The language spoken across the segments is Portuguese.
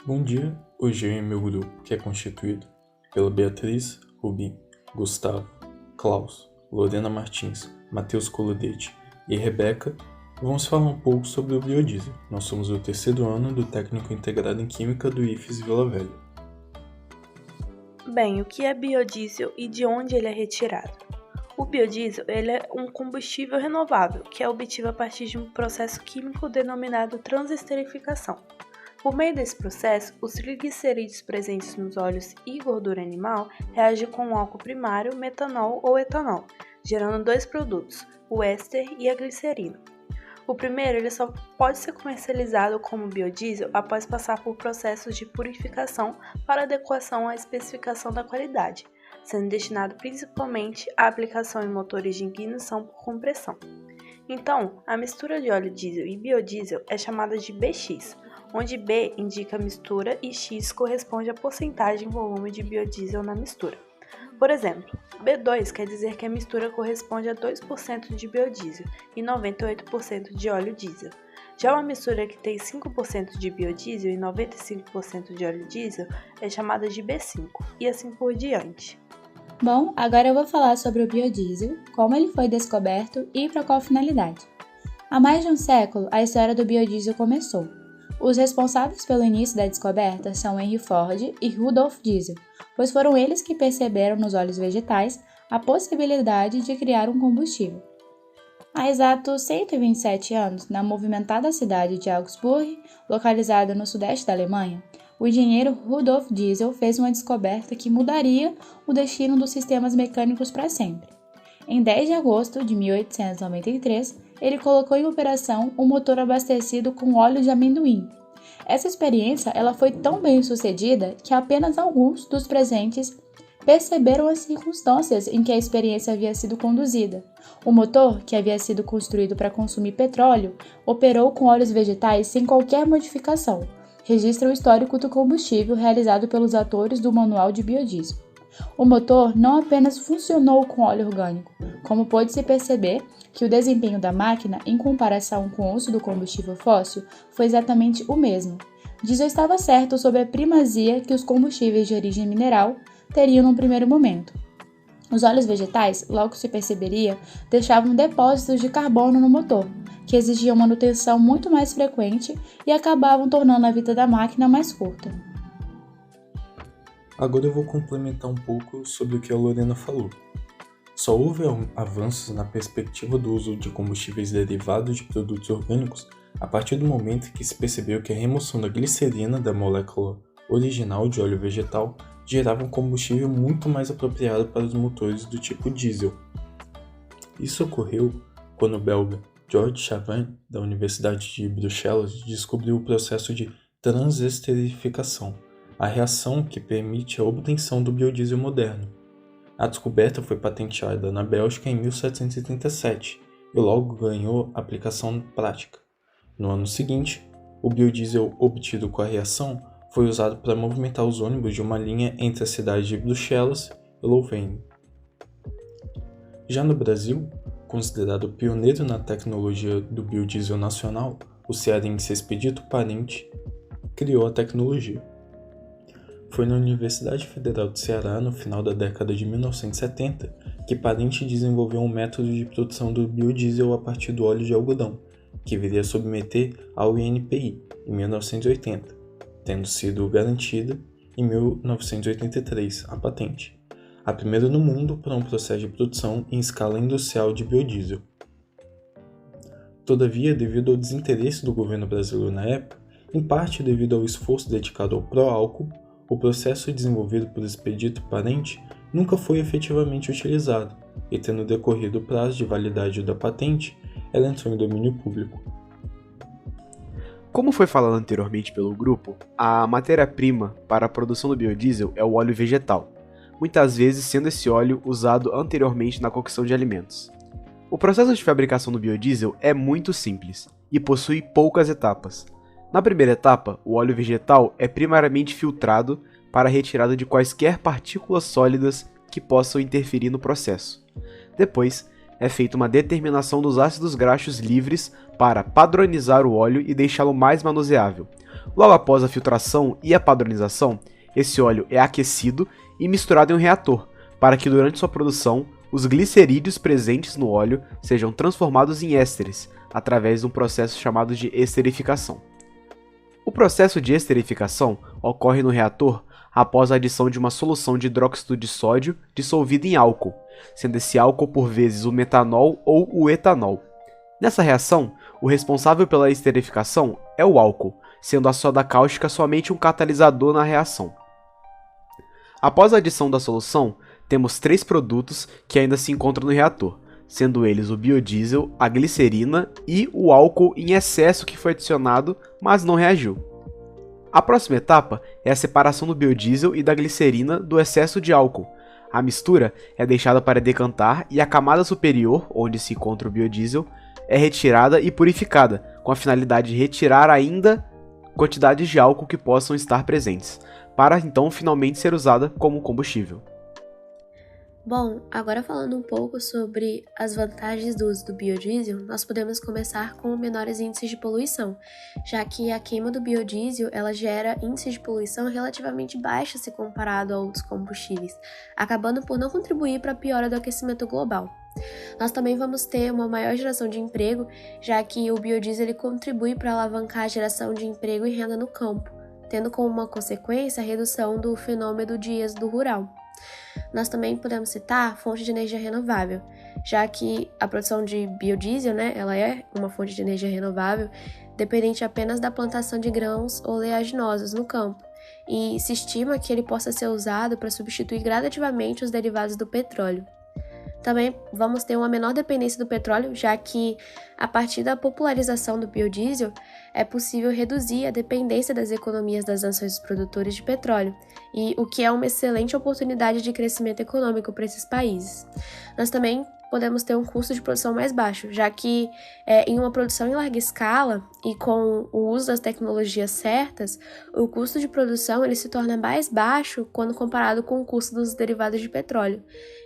Bom dia, hoje eu e meu grupo, que é constituído pela Beatriz, Rubim, Gustavo, Klaus, Lorena Martins, Matheus Colodete e Rebeca, vamos falar um pouco sobre o biodiesel. Nós somos o terceiro ano do Técnico Integrado em Química do IFES Vila Velha. Bem, o que é biodiesel e de onde ele é retirado? O biodiesel ele é um combustível renovável que é obtido a partir de um processo químico denominado transesterificação. Por meio desse processo, os triglicerídeos presentes nos óleos e gordura animal reagem com o álcool primário, metanol ou etanol, gerando dois produtos, o éster e a glicerina. O primeiro ele só pode ser comercializado como biodiesel após passar por processos de purificação para adequação à especificação da qualidade, sendo destinado principalmente à aplicação em motores de ignição por compressão. Então, a mistura de óleo diesel e biodiesel é chamada de BX, onde B indica a mistura e X corresponde à porcentagem em volume de biodiesel na mistura. Por exemplo, B2 quer dizer que a mistura corresponde a 2% de biodiesel e 98% de óleo diesel. Já uma mistura que tem 5% de biodiesel e 95% de óleo diesel é chamada de B5, e assim por diante. Bom, agora eu vou falar sobre o biodiesel, como ele foi descoberto e para qual finalidade. Há mais de um século, a história do biodiesel começou. Os responsáveis pelo início da descoberta são Henry Ford e Rudolf Diesel, pois foram eles que perceberam nos óleos vegetais a possibilidade de criar um combustível. Há exatos 127 anos, na movimentada cidade de Augsburg, localizada no sudeste da Alemanha, o engenheiro Rudolf Diesel fez uma descoberta que mudaria o destino dos sistemas mecânicos para sempre. Em 10 de agosto de 1893, ele colocou em operação um motor abastecido com óleo de amendoim. Essa experiência ela foi tão bem sucedida que apenas alguns dos presentes perceberam as circunstâncias em que a experiência havia sido conduzida. O motor, que havia sido construído para consumir petróleo, operou com óleos vegetais sem qualquer modificação. Registra o histórico do combustível realizado pelos atores do Manual de Biodiesel. O motor não apenas funcionou com óleo orgânico, como pôde-se perceber que o desempenho da máquina, em comparação com o uso do combustível fóssil, foi exatamente o mesmo. Diesel estava certo sobre a primazia que os combustíveis de origem mineral teriam num primeiro momento. Os óleos vegetais, logo se perceberia, deixavam depósitos de carbono no motor, que exigiam manutenção muito mais frequente e acabavam tornando a vida da máquina mais curta. Agora eu vou complementar um pouco sobre o que a Lorena falou. Só houve avanços na perspectiva do uso de combustíveis derivados de produtos orgânicos a partir do momento em que se percebeu que a remoção da glicerina da molécula original de óleo vegetal gerava um combustível muito mais apropriado para os motores do tipo diesel. Isso ocorreu quando o belga Georges Chavannes, da Universidade de Bruxelas, descobriu o processo de transesterificação, a reação que permite a obtenção do biodiesel moderno. A descoberta foi patenteada na Bélgica em 1737 e logo ganhou aplicação prática. No ano seguinte, o biodiesel obtido com a reação foi usado para movimentar os ônibus de uma linha entre as cidades de Bruxelas e Louvain. Já no Brasil, considerado pioneiro na tecnologia do biodiesel nacional, o cearense Expedito Parente criou a tecnologia. Foi na Universidade Federal do Ceará, no final da década de 1970, que Parente desenvolveu um método de produção do biodiesel a partir do óleo de algodão, que viria a submeter ao INPI em 1980, tendo sido garantida em 1983 a patente, a primeira no mundo para um processo de produção em escala industrial de biodiesel. Todavia, devido ao desinteresse do governo brasileiro na época, em parte devido ao esforço dedicado ao pró-álcool, o processo desenvolvido por Expedito Parente nunca foi efetivamente utilizado, e tendo decorrido o prazo de validade da patente, ela entrou em domínio público. Como foi falado anteriormente pelo grupo, a matéria-prima para a produção do biodiesel é o óleo vegetal, muitas vezes sendo esse óleo usado anteriormente na cocção de alimentos. O processo de fabricação do biodiesel é muito simples e possui poucas etapas. Na primeira etapa, o óleo vegetal é primariamente filtrado para a retirada de quaisquer partículas sólidas que possam interferir no processo. Depois, é feita uma determinação dos ácidos graxos livres para padronizar o óleo e deixá-lo mais manuseável. Logo após a filtração e a padronização, esse óleo é aquecido e misturado em um reator, para que durante sua produção, os glicerídeos presentes no óleo sejam transformados em ésteres, através de um processo chamado de esterificação. O processo de esterificação ocorre no reator após a adição de uma solução de hidróxido de sódio dissolvida em álcool, sendo esse álcool por vezes o metanol ou o etanol. Nessa reação, o responsável pela esterificação é o álcool, sendo a soda cáustica somente um catalisador na reação. Após a adição da solução, temos 3 produtos que ainda se encontram no reator, sendo eles o biodiesel, a glicerina e o álcool em excesso que foi adicionado, mas não reagiu. A próxima etapa é a separação do biodiesel e da glicerina do excesso de álcool. A mistura é deixada para decantar e a camada superior, onde se encontra o biodiesel, é retirada e purificada, com a finalidade de retirar ainda quantidades de álcool que possam estar presentes, para então finalmente ser usada como combustível. Bom, agora falando um pouco sobre as vantagens do uso do biodiesel, nós podemos começar com menores índices de poluição, já que a queima do biodiesel ela gera índices de poluição relativamente baixos se comparado a outros combustíveis, acabando por não contribuir para a piora do aquecimento global. Nós também vamos ter uma maior geração de emprego, já que o biodiesel ele contribui para alavancar a geração de emprego e renda no campo, tendo como uma consequência a redução do fenômeno de êxodo rural. Nós também podemos citar fonte de energia renovável, já que a produção de biodiesel, ela é uma fonte de energia renovável dependente apenas da plantação de grãos oleaginosos no campo, e se estima que ele possa ser usado para substituir gradativamente os derivados do petróleo. Também vamos ter uma menor dependência do petróleo, já que, a partir da popularização do biodiesel, é possível reduzir a dependência das economias das nações produtoras de petróleo, e o que é uma excelente oportunidade de crescimento econômico para esses países. Nós também podemos ter um custo de produção mais baixo, já que em uma produção em larga escala e com o uso das tecnologias certas, o custo de produção ele se torna mais baixo quando comparado com o custo dos derivados de petróleo.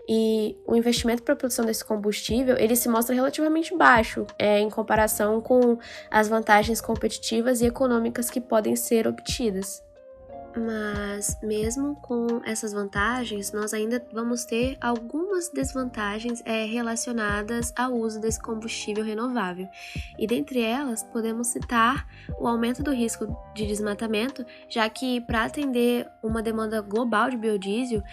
E o investimento para a produção desse combustível ele se mostra relativamente baixo em comparação com as vantagens competitivas e econômicas que podem ser obtidas. Mas, mesmo com essas vantagens, nós ainda vamos ter algumas desvantagens relacionadas ao uso desse combustível renovável. E dentre elas, podemos citar o aumento do risco de desmatamento, já que para atender uma demanda global de biodiesel,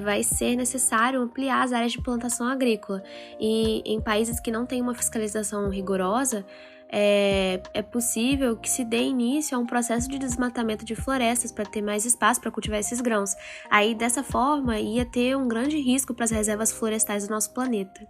vai ser necessário ampliar as áreas de plantação agrícola. E em países que não têm uma fiscalização rigorosa, é possível que se dê início a um processo de desmatamento de florestas para ter mais espaço para cultivar esses grãos. Aí, dessa forma, ia ter um grande risco para as reservas florestais do nosso planeta.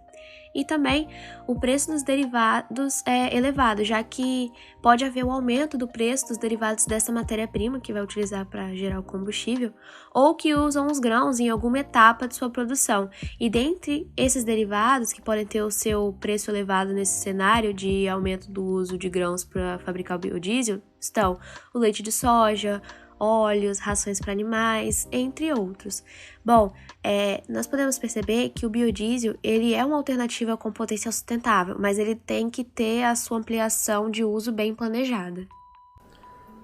E também o preço dos derivados é elevado, já que pode haver um aumento do preço dos derivados dessa matéria-prima que vai utilizar para gerar o combustível, ou que usam os grãos em alguma etapa de sua produção. E dentre esses derivados que podem ter o seu preço elevado nesse cenário de aumento do uso de grãos para fabricar o biodiesel, estão o leite de soja, óleos, rações para animais, entre outros. Bom, nós podemos perceber que o biodiesel ele é uma alternativa com potencial sustentável, mas ele tem que ter a sua ampliação de uso bem planejada.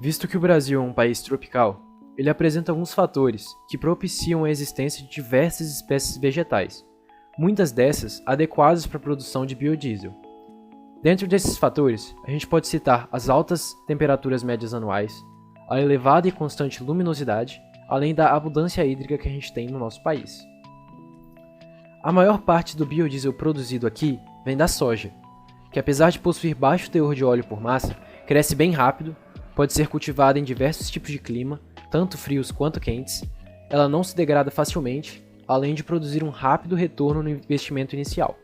Visto que o Brasil é um país tropical, ele apresenta alguns fatores que propiciam a existência de diversas espécies vegetais, muitas dessas adequadas para a produção de biodiesel. Dentro desses fatores, a gente pode citar as altas temperaturas médias anuais, a elevada e constante luminosidade, além da abundância hídrica que a gente tem no nosso país. A maior parte do biodiesel produzido aqui vem da soja, que apesar de possuir baixo teor de óleo por massa, cresce bem rápido, pode ser cultivada em diversos tipos de clima, tanto frios quanto quentes, ela não se degrada facilmente, além de produzir um rápido retorno no investimento inicial.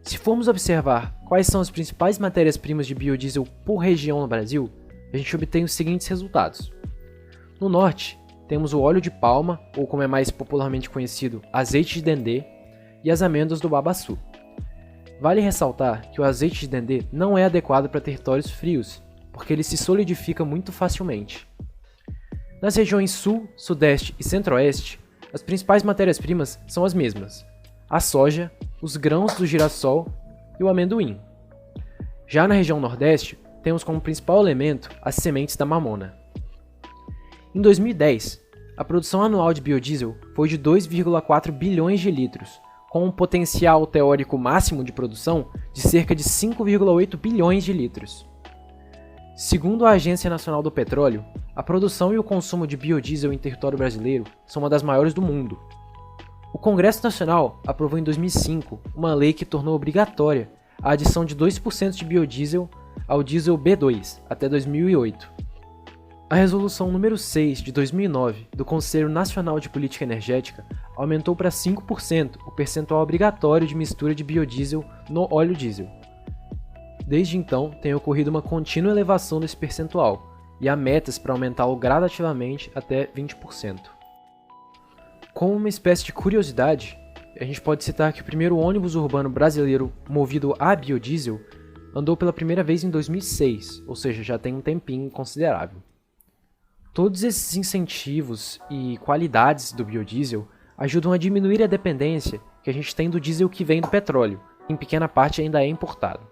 Se formos observar quais são as principais matérias-primas de biodiesel por região no Brasil, a gente obtém os seguintes resultados. No norte, temos o óleo de palma, ou como é mais popularmente conhecido, azeite de dendê, e as amêndoas do babaçu. Vale ressaltar que o azeite de dendê não é adequado para territórios frios, porque ele se solidifica muito facilmente. Nas regiões sul, sudeste e centro-oeste, as principais matérias-primas são as mesmas: a soja, os grãos do girassol e o amendoim. Já na região nordeste, temos como principal elemento as sementes da mamona. Em 2010, a produção anual de biodiesel foi de 2,4 bilhões de litros, com um potencial teórico máximo de produção de cerca de 5,8 bilhões de litros. Segundo a Agência Nacional do Petróleo, a produção e o consumo de biodiesel em território brasileiro são uma das maiores do mundo. O Congresso Nacional aprovou em 2005 uma lei que tornou obrigatória a adição de 2% de biodiesel ao diesel B2 até 2008. A Resolução número 6 de 2009 do Conselho Nacional de Política Energética aumentou para 5% o percentual obrigatório de mistura de biodiesel no óleo diesel. Desde então, tem ocorrido uma contínua elevação desse percentual, e há metas para aumentá-lo gradativamente até 20%. Como uma espécie de curiosidade, a gente pode citar que o primeiro ônibus urbano brasileiro movido a biodiesel andou pela primeira vez em 2006, ou seja, já tem um tempinho considerável. Todos esses incentivos e qualidades do biodiesel ajudam a diminuir a dependência que a gente tem do diesel que vem do petróleo, que em pequena parte ainda é importado.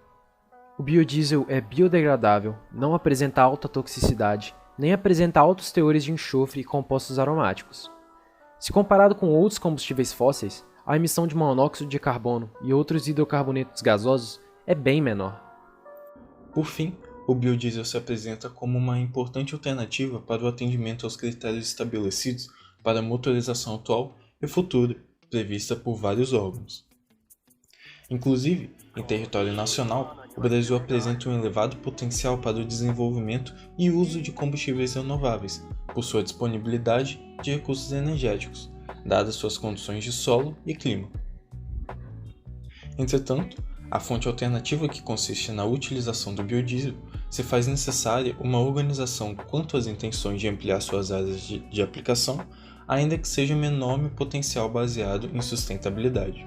O biodiesel é biodegradável, não apresenta alta toxicidade, nem apresenta altos teores de enxofre e compostos aromáticos. Se comparado com outros combustíveis fósseis, a emissão de monóxido de carbono e outros hidrocarbonetos gasosos é bem menor. Por fim, o biodiesel se apresenta como uma importante alternativa para o atendimento aos critérios estabelecidos para a motorização atual e futura, prevista por vários órgãos. Inclusive, em território nacional, o Brasil apresenta um elevado potencial para o desenvolvimento e uso de combustíveis renováveis, por sua disponibilidade de recursos energéticos, dadas suas condições de solo e clima. Entretanto, a fonte alternativa que consiste na utilização do biodiesel se faz necessária uma organização quanto às intenções de ampliar suas áreas de aplicação, ainda que seja menor no potencial baseado em sustentabilidade.